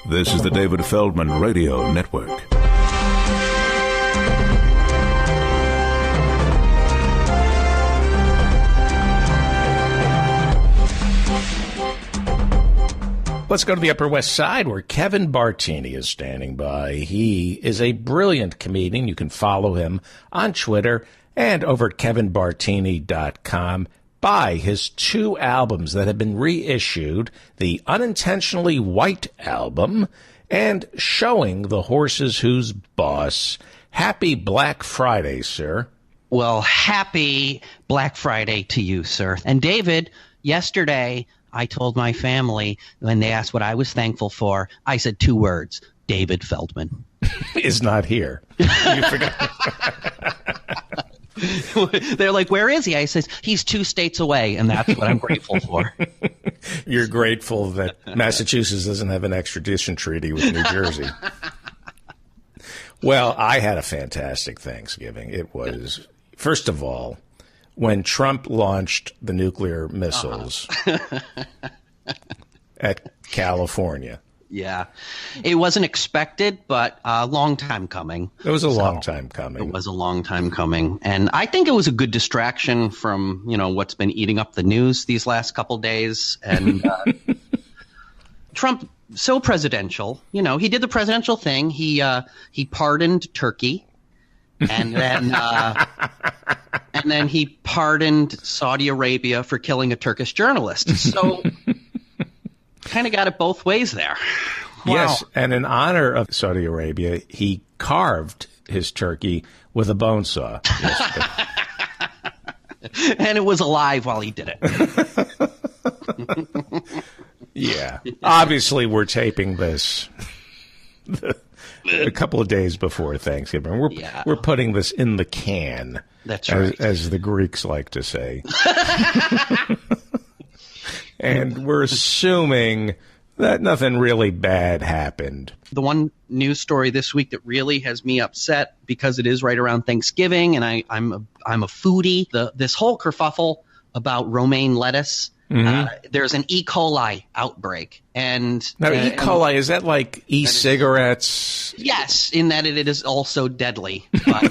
This is the David Feldman Radio Network. Let's go to the Upper West Side, where Kevin Bartini is standing by. He is a brilliant comedian. You can follow him on Twitter and over at kevinbartini.com. Buy his 2 albums that have been reissued, the Unintentionally White album and Showing the Horses Who's Boss. Happy Black Friday, sir. Well, happy Black Friday to you, sir. And David, yesterday I told my family when they asked what I was thankful for, I said 2 words, David Feldman. Is not here. You forgot. They're like, where is he? I says, he's 2 states away, and that's what I'm grateful for. You're grateful that Massachusetts doesn't have an extradition treaty with New Jersey. Well, I had a fantastic Thanksgiving. It was, first of all, when Trump launched the nuclear missiles at California. Yeah. It wasn't expected, but a long time coming. It was a long time coming. It was a long time coming. And I think it was a good distraction from, what's been eating up the news these last couple days. And Trump, so presidential, he did the presidential thing. He pardoned Turkey. And then he pardoned Saudi Arabia for killing a Turkish journalist. So kind of got it both ways there. Wow. Yes, and in honor of Saudi Arabia, he carved his turkey with a bone saw. And it was alive while he did it. Yeah. Obviously, we're taping this a couple of days before Thanksgiving. We're putting this in the can. That's right. As the Greeks like to say. And we're assuming that nothing really bad happened. The one news story this week that really has me upset, because it is right around Thanksgiving, and I'm a foodie. This whole kerfuffle about romaine lettuce. Mm-hmm. There's an E. coli outbreak, and now E. coli, is that like e-cigarettes? Yes, in that it is also deadly. But E.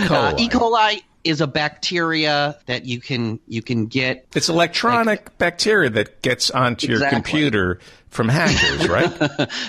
coli. E. coli is a bacteria that you can get. It's electronic bacteria that gets onto your computer from hackers, right?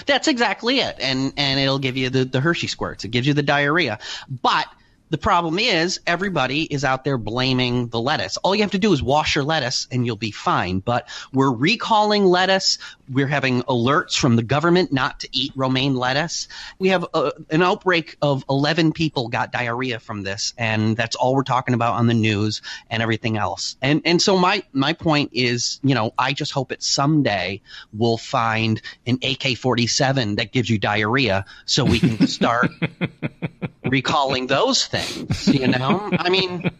That's exactly it. And it'll give you the Hershey squirts. It gives you the diarrhea. But the problem is everybody is out there blaming the lettuce. All you have to do is wash your lettuce and you'll be fine. But we're recalling lettuce. We're having alerts from the government not to eat romaine lettuce. We have an outbreak of 11 people got diarrhea from this, and that's all we're talking about on the news and everything else. And so my point is, I just hope it someday we'll find an AK-47 that gives you diarrhea so we can start recalling those things, I mean,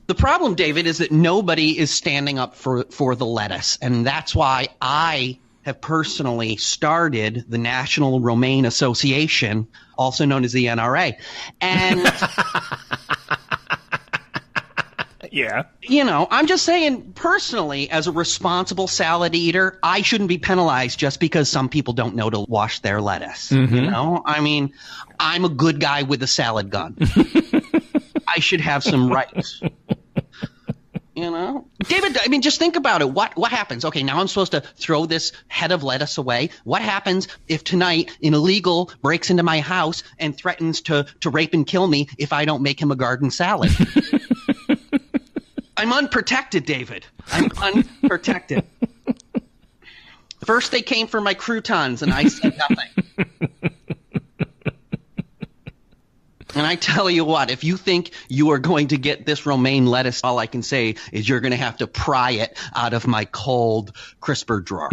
the problem, David, is that nobody is standing up for the lettuce. And that's why I have personally started the National Romaine Association, also known as the NRA. And yeah. I'm just saying, personally, as a responsible salad eater, I shouldn't be penalized just because some people don't know to wash their lettuce. Mm-hmm. I mean, I'm a good guy with a salad gun. I should have some rights. David, I mean, just think about it. What happens? Okay, now I'm supposed to throw this head of lettuce away. What happens if tonight an illegal breaks into my house and threatens to rape and kill me if I don't make him a garden salad? I'm unprotected, David. I'm unprotected. First they came for my croutons, and I said nothing. And I tell you what, if you think you are going to get this romaine lettuce, all I can say is you're going to have to pry it out of my cold crisper drawer.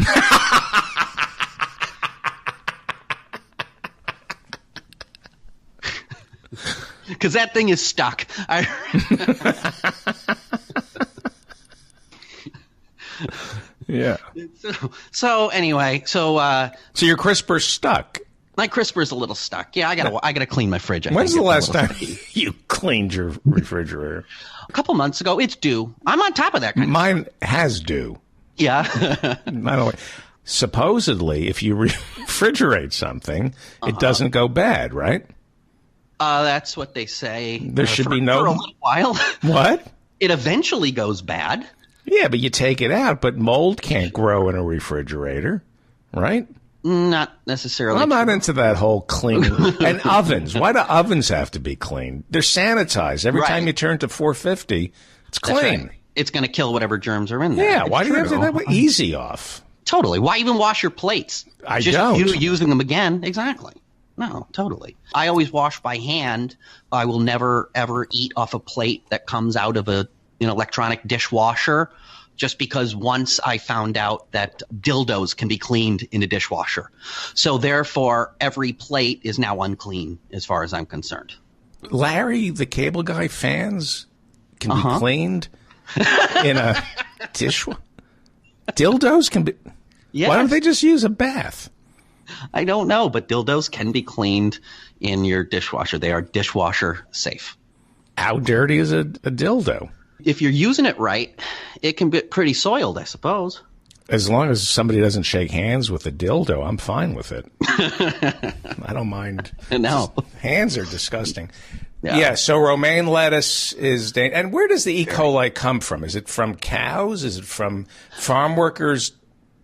Because that thing is stuck. Yeah. So anyway, so your crisper's stuck. My crisper's a little stuck. Yeah, I gotta clean my fridge. When's the last time you cleaned your refrigerator? A couple months ago. It's due. I'm on top of that. Mine has due. Yeah. Not only, supposedly, if you refrigerate something, it doesn't go bad, right? That's what they say. There should be no... For a little while. What? It eventually goes bad. Yeah, but you take it out, but mold can't grow in a refrigerator, right? Not necessarily. I'm not into that whole cleaning. And ovens. Why do ovens have to be cleaned? They're sanitized. Every time you turn to 450, it's clean. Right. It's going to kill whatever germs are in there. Yeah, why do you have to have easy off? Totally. Why even wash your plates? I don't. You using them again. Exactly. No, totally. I always wash by hand. I will never, ever eat off a plate that comes out of an electronic dishwasher, just because once I found out that dildos can be cleaned in a dishwasher. So therefore, every plate is now unclean as far as I'm concerned. Larry, the cable guy, fans can be cleaned in a dishwasher? Dildos can be... Yes. Why don't they just use a bath? I don't know, but dildos can be cleaned in your dishwasher. They are dishwasher safe. How dirty is a dildo? If you're using it right, it can be pretty soiled, I suppose. As long as somebody doesn't shake hands with a dildo, I'm fine with it. I don't mind. No. Hands are disgusting. Yeah, so romaine lettuce is... And where does the E. coli come from? Is it from cows? Is it from farm workers?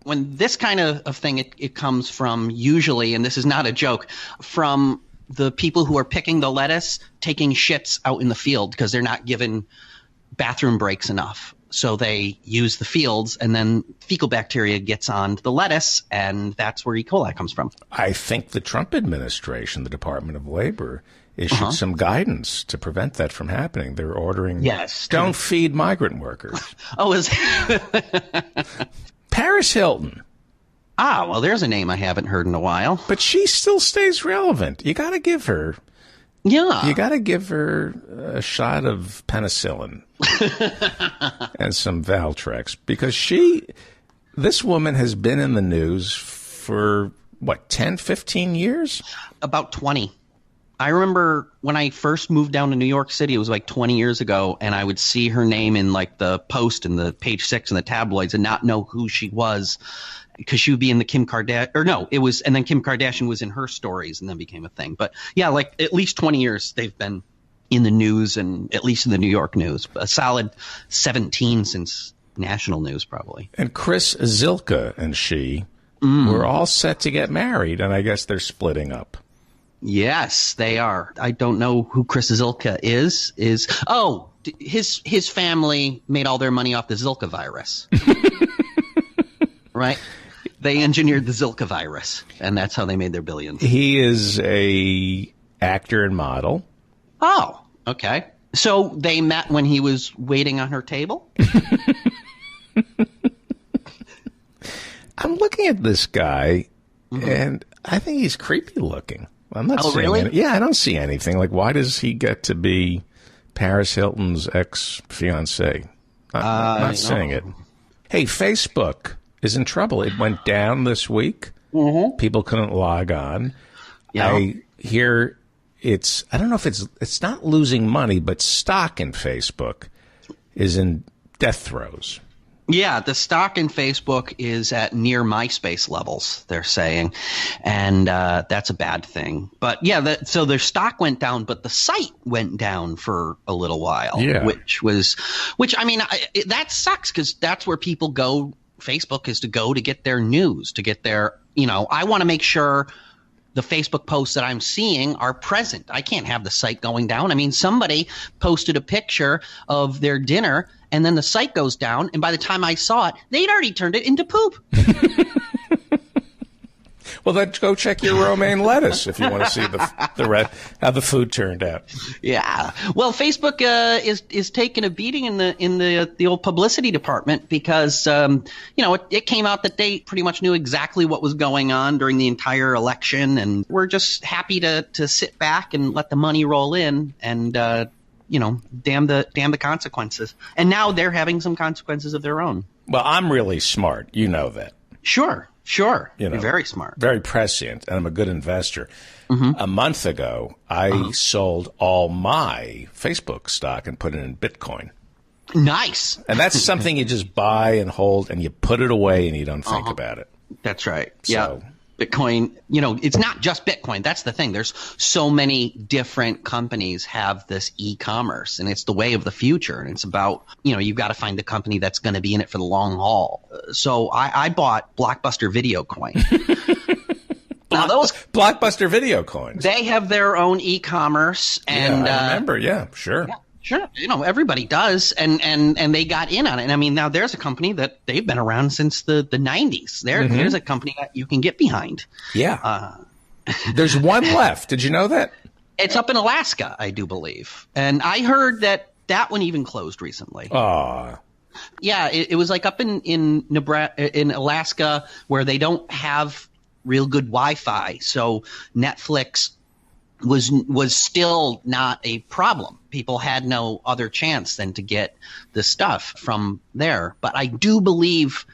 When this kind of thing, it comes from usually, and this is not a joke, from the people who are picking the lettuce, taking shits out in the field because they're not given bathroom breaks enough. So they use the fields, and then fecal bacteria gets on the lettuce, and that's where E. coli comes from. I think the Trump administration, the Department of Labor, issued some guidance to prevent that from happening. They're ordering, don't feed migrant workers. Oh, is Paris Hilton. Ah, well, there's a name I haven't heard in a while. But she still stays relevant. You got to give her... Yeah. You got to give her a shot of penicillin and some Valtrex, because this woman has been in the news for, 10, 15 years? About 20. I remember when I first moved down to New York City, it was like 20 years ago, and I would see her name in like the Post and the Page 6 and the tabloids and not know who she was, because she would be in the Kim Kardashian, and then Kim Kardashian was in her stories and then became a thing. But yeah, like at least 20 years they've been in the news, and at least in the New York news. A solid 17 since national news, probably. And Chris Zilka and she were all set to get married, and I guess they're splitting up. Yes, they are. I don't know who Chris Zilka is. His family made all their money off the Zilka virus. Right? They engineered the Zilka virus, and that's how they made their billions. He is a actor and model. Oh, okay. So they met when he was waiting on her table? I'm looking at this guy, and I think he's creepy looking. I'm not seeing really? Yeah, I don't see anything. Like, why does he get to be Paris Hilton's ex-fiancée? Not seeing it. Hey, Facebook is in trouble. It went down this week. People couldn't log on. Yeah. I hear I don't know if it's not losing money, but stock in Facebook is in death throes. Yeah, the stock in Facebook is at near MySpace levels, they're saying, and that's a bad thing. But yeah, so their stock went down, but the site went down for a little while, which I mean, that sucks, because that's where people go. Facebook is to go to get their news, to get their, I want to make sure the Facebook posts that I'm seeing are present. I can't have the site going down. I mean, somebody posted a picture of their dinner, and then the site goes down, and by the time I saw it, they'd already turned it into poop. Well, then go check your romaine lettuce if you want to see how the food turned out. Yeah. Well, Facebook is taking a beating in the old publicity department, because it came out that they pretty much knew exactly what was going on during the entire election, and we're just happy to sit back and let the money roll in, and damn the consequences. And now they're having some consequences of their own. Well, I'm really smart. You know that. Sure. You're very smart. Very prescient, and I'm a good investor. A month ago, I sold all my Facebook stock and put it in Bitcoin. Nice. And that's something you just buy and hold, and you put it away, and you don't think about it. That's right. So- Yeah. Bitcoin, it's not just Bitcoin. That's the thing. There's so many different companies have this e-commerce, and it's the way of the future. And it's about, you've got to find a company that's going to be in it for the long haul. So I bought Blockbuster Video Coin. Now those Blockbuster Video Coins. they have their own e-commerce, and I remember. Yeah, sure. sure, everybody does, and they got in on it. And I mean, now there's a company that they've been around since the 90s. There's a company that you can get behind. Yeah. There's one left. Did you know that? It's up in Alaska, I do believe, and I heard that one even closed recently. Aw. Yeah, it was like up in Nebraska, in Alaska, where they don't have real good Wi-Fi, so Netflix was still not a problem. People had no other chance than to get the stuff from there. But I do believe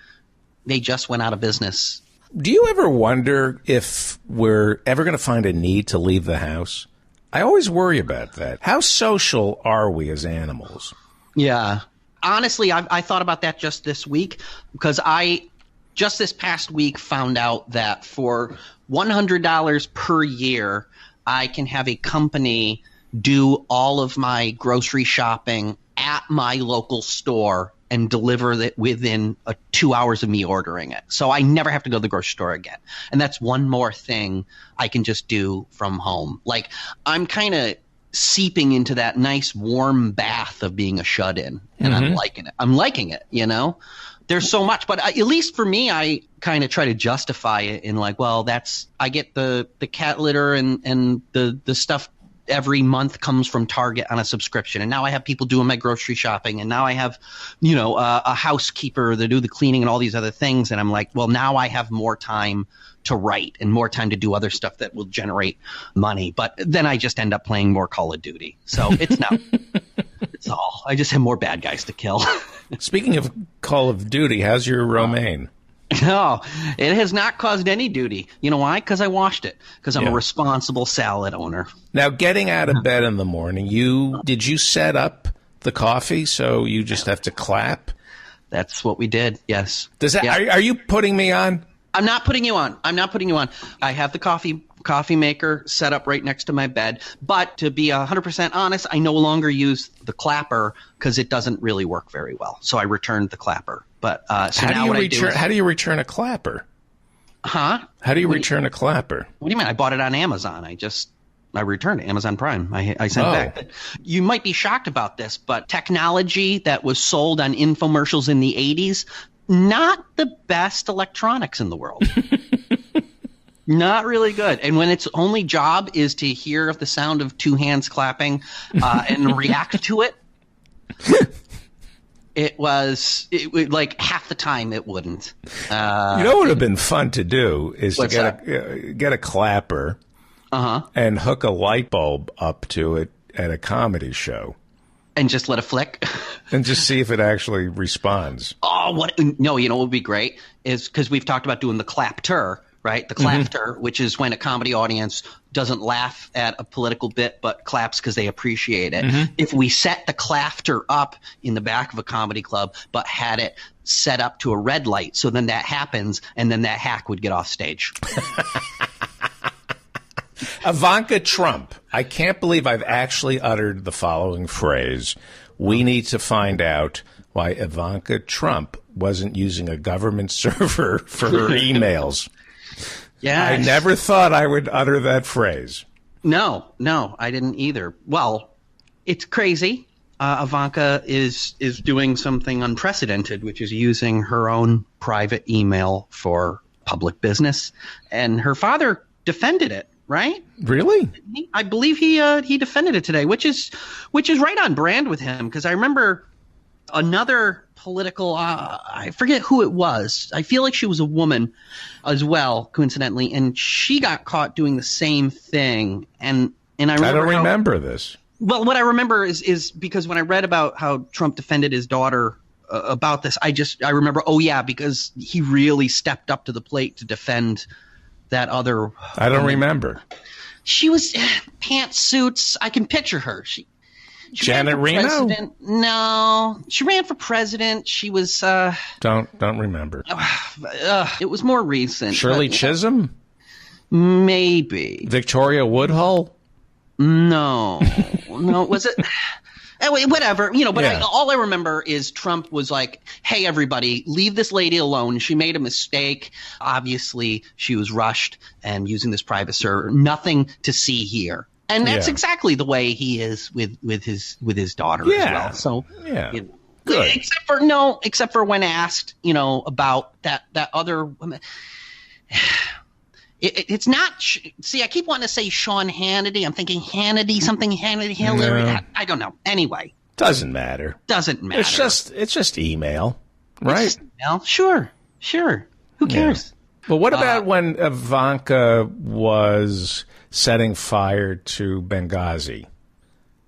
they just went out of business. Do you ever wonder if we're ever going to find a need to leave the house? I always worry about that. How social are we as animals? Yeah. Honestly, I thought about that just this week, because I just this past week found out that for $100 per year, I can have a company do all of my grocery shopping at my local store and deliver it within 2 hours of me ordering it. So I never have to go to the grocery store again. And that's one more thing I can just do from home. Like, I'm kind of seeping into that nice warm bath of being a shut-in, and I'm liking it. I'm liking it, There's so much, but at least for me, I kind of try to justify it in like, well, I get the cat litter and the stuff every month comes from Target on a subscription, and now I have people doing my grocery shopping, and now I have, a housekeeper to do the cleaning and all these other things, and I'm like, well, now I have more time to write and more time to do other stuff that will generate money. But then I just end up playing more Call of Duty. So it's no, it's all. I just have more bad guys to kill. Speaking of Call of Duty, how's your romaine? No, it has not caused any duty. You know why? Because I washed it. Because I'm a responsible salad owner. Now, getting out of bed in the morning, did you set up the coffee so you just have to clap? That's what we did. Yes. Does that? Yeah. Are you putting me on? I'm not putting you on. I have the coffee maker set up right next to my bed. But to be 100% honest, I no longer use the clapper because it doesn't really work very well. So I returned the clapper. But so now what I do is, how do you return a clapper? Huh? How do you return a clapper? What do you mean? I bought it on Amazon. I returned it. Amazon Prime. I sent back. But you might be shocked about this, but technology that was sold on infomercials in the 80s, not the best electronics in the world. Not really good. And when its only job is to hear the sound of two hands clapping and react to it, it like half the time it wouldn't. What would have been fun to do is to get a clapper and hook a light bulb up to it at a comedy show. And just let it flick? And just see if it actually responds. Oh, what? No, what would be great is, because we've talked about doing the clapter, right? The clapter, which is when a comedy audience doesn't laugh at a political bit but claps because they appreciate it. If we set the clapter up in the back of a comedy club but had it set up to a red light, so then that happens and then that hack would get off stage. Ivanka Trump. I can't believe I've actually uttered the following phrase. We need to find out why Ivanka Trump wasn't using a government server for her emails. Yeah, I never thought I would utter that phrase. No, I didn't either. Well, it's crazy. Ivanka is doing something unprecedented, which is using her own private email for public business, and her father defended it. Right? Really? I believe he defended it today, which is right on brand with him, because I remember another political I forget who it was. I feel like she was a woman as well, coincidentally, and she got caught doing the same thing. And I remember don't remember this. Well, what I remember is because when I read about how Trump defended his daughter about this, I remember, because he really stepped up to the plate to defend that other. I don't remember. She was pantsuits. I can picture her. Janet Reno? President. No, she ran for president. She was. Don't remember. It was more recent. Shirley Chisholm? Maybe. Victoria Woodhull? No, was it? Anyway, whatever, but Yeah. all I remember is Trump was like, hey, everybody, leave this lady alone. She made a mistake. Obviously, she was rushed and using this private server. Nothing to see here. And that's Yeah. exactly the way he is with his daughter as Yeah. well. So, Yeah. Good. Except for when asked, about that other woman. It's not. See, I keep wanting to say Sean Hannity. I'm thinking Hannity, something Hannity, Hillary. No. I don't know. Anyway, Doesn't matter. doesn't matter. It's just email, right? Well, sure. Who cares? But what about when Ivanka was setting fire to Benghazi?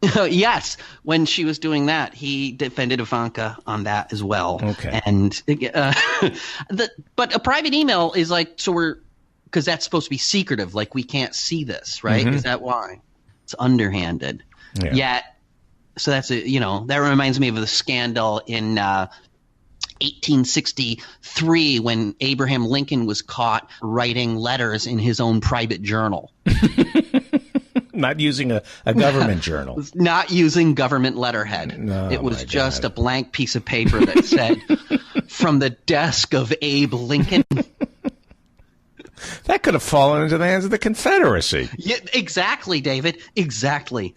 Yes, when she was doing that, he defended Ivanka on that as well. Okay. And but a private email is like, because that's supposed to be secretive, like we can't see this, right? Is that why? It's underhanded. Yeah. Yet, so that's that reminds me of the scandal in 1863 when Abraham Lincoln was caught writing letters in his own private journal. Not using a government journal. Not using government letterhead. No, it was my just God. a blank piece of paper that said, from the desk of Abe Lincoln. That could have fallen into the hands of the Confederacy. Yeah, exactly, David. Exactly.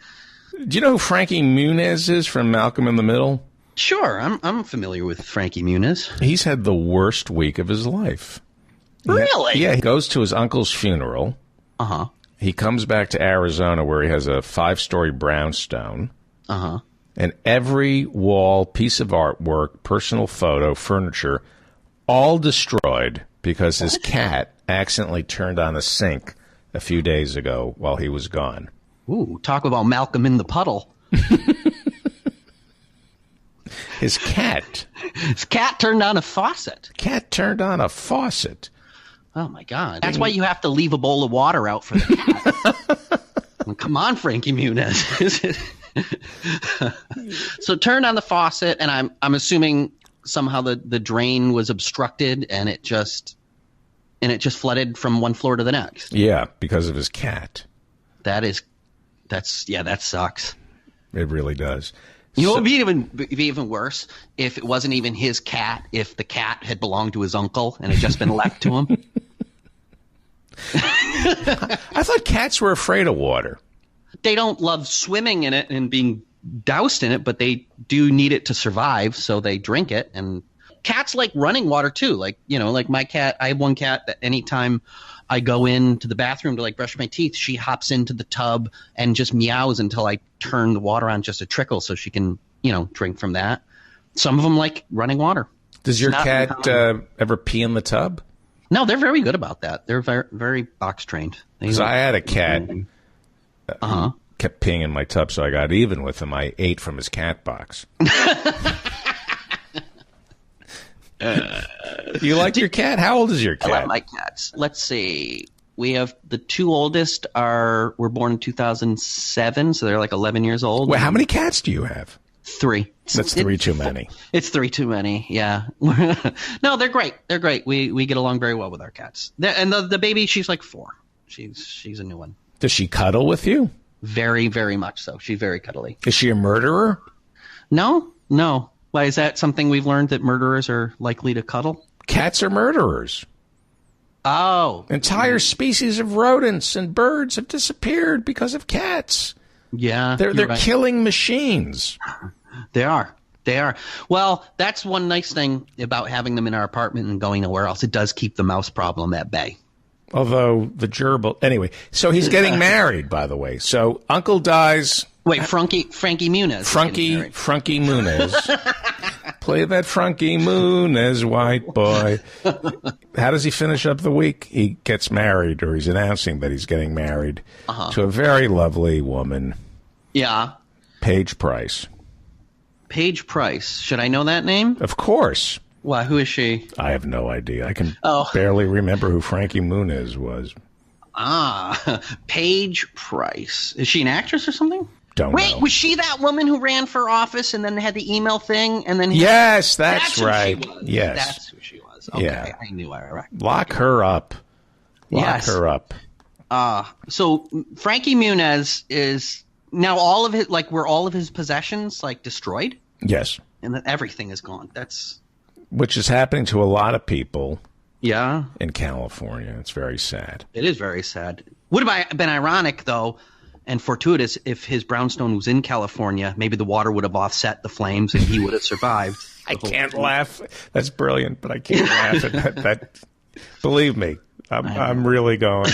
Do you know who Frankie Muniz is from Malcolm in the Middle? Sure, I'm familiar with Frankie Muniz. He's had the worst week of his life. Really? Yeah, he goes to his uncle's funeral. Uh-huh. He comes back to Arizona where he has a 5-story brownstone. Uh-huh. And every wall, piece of artwork, personal photo, furniture, all destroyed because his cat accidentally turned on the sink a few days ago while he was gone. Ooh, talk about Malcolm in the puddle. His cat. His cat turned on a faucet. Cat turned on a faucet. Oh, my God. That's why you have to leave a bowl of water out for the cat. Well, come on, Frankie Muniz. So turned on the faucet, and I'm assuming somehow the drain was obstructed, and it just flooded from one floor to the next. Yeah, because of his cat. That sucks. It really does. You know, it would be even worse if it wasn't even his cat, if the cat had belonged to his uncle and had just been left to him. I thought cats were afraid of water. They don't love swimming in it and being doused in it, but they do need it to survive, so they drink it. And cats like running water too. Like my cat, I have one cat that anytime I go into the bathroom to brush my teeth, she hops into the tub and just meows until I turn the water on just a trickle so she can, drink from that. Some of them like running water. Does your cat ever pee in the tub? No, they're very good about that. They're very, very box trained. Because I had a cat Uh-huh. kept peeing in my tub, so I got even with him. I ate from his cat box. You like your cat? How old is your cat? I love my cats. Let's see. We have the two oldest were born in 2007, so they're like 11 years old. Wait, how many cats do you have? 3. That's 3 too many. It's 3 too many. Yeah. No, they're great. They're great. We get along very well with our cats. And the baby, she's like 4. She's a new one. Does she cuddle with you? Very, very much so. She's very cuddly. Is she a murderer? No. Why, is that something we've learned, that murderers are likely to cuddle? Cats are murderers. Oh. Entire species of rodents and birds have disappeared because of cats. Yeah. They're right. killing machines. They are. Well, that's one nice thing about having them in our apartment and going nowhere else. It does keep the mouse problem at bay. Although the gerbil... Anyway, so he's getting married, by the way. So uncle dies... Wait, Frankie Muniz. Frankie Muniz. Play that Frankie Muniz, white boy. How does he finish up the week? He gets married, or he's announcing that he's getting married to a very lovely woman. Yeah. Paige Price. Paige Price. Should I know that name? Of course. Why, who is she? I have no idea. I can barely remember who Frankie Muniz was. Paige Price. Is she an actress or something? Don't Wait, know. was she that woman who ran for office and then had the email thing? And then Yes, that's right. Who she was. Yes. That's who she was. Okay, Yeah. I knew I recognized. Lock her up. Lock Yes. her up. So Frankie Muniz is now all of were all of his possessions like destroyed, Yes. and then everything is gone. That's Which is happening to a lot of people yeah. in California. It's very sad. It is very sad. Would have been ironic, though, and fortuitous if his brownstone was in California. Maybe the water would have offset the flames and he would have survived. I can't laugh. That's brilliant, but I can't laugh at that. Believe me, I'm really going,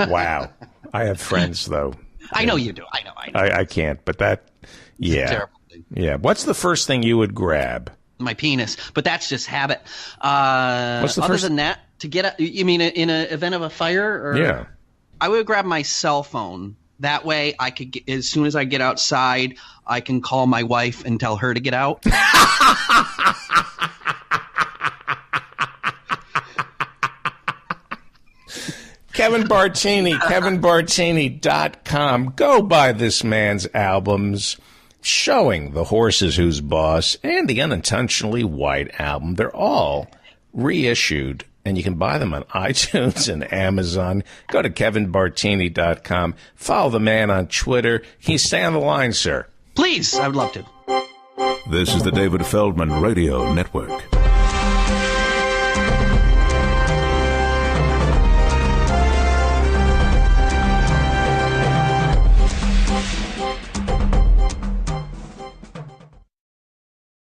wow. I have friends, though. I know you do. I know. I can't, but that, yeah. Terrible thing. Yeah. What's the first thing you would grab? My penis, but that's just habit. What's the other first- than that, to get you mean in an event of a fire? Or, Yeah. I would grab my cell phone. That way, I could get, as soon as I get outside, I can call my wife and tell her to get out. Kevin Bartini, KevinBartini.com. Go buy this man's albums, Showing the Horses Who's Boss and the Unintentionally White album. They're all reissued, and you can buy them on iTunes and Amazon. Go to KevinBartini.com. Follow the man on Twitter. Can you stay on the line, sir? Please, I would love to. This is the David Feldman Radio Network.